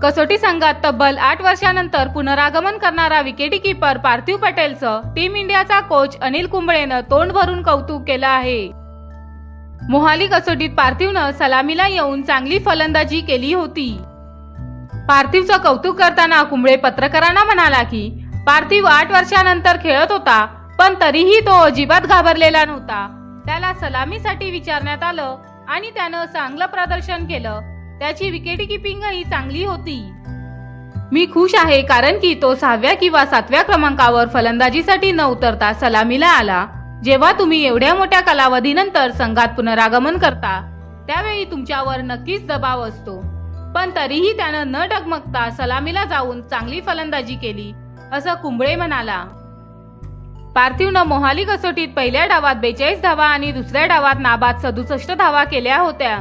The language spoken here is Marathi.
कसोटी संघात तब्बल 8 वर्षांनंतर पुनरागमन करणारा विकेटकीपर पार्थिव पटेलचं टीम इंडियाचा कोच अनिल कुंबळेनं तोंड भरून कौतुक केलं आहे। मोहाली कसोटीत पार्थिवनं सलामीला येऊन चांगली फलंदाजी केली होती। पार्थिवचं कौतुक करताना कुंबळे पत्रकारांना म्हणाला की पार्थिव 8 वर्षांनंतर खेळत होता, पण तरीही तो अजिबात घाबरलेला नव्हता। त्याला सलामीसाठी विचारण्यात आलं आणि त्यानं चांगलं प्रदर्शन केलं। त्याची विकेटकीपिंगही चांगली होती। मी खुश आहे कारण की तो 6व्या किंवा 7व्या क्रमांकावर फलंदाजीसाठी न उतरता सलामीला आला। जेव्हा तुम्ही एवढ्या मोठ्या कालावधीनंतर संघात पुनरागमन करता त्यावेळी तुमच्यावर नक्कीच दबाव असतो, पण तरीही त्यानं न डगमगता सलामीला जाऊन चांगली फलंदाजी केली, असं कुंबळे म्हणाला। पार्थिवनं मोहाली कसोटीत पहिल्या डावात 42 धावा आणि दुसऱ्या डावात नाबाद 67 धावा केल्या होत्या।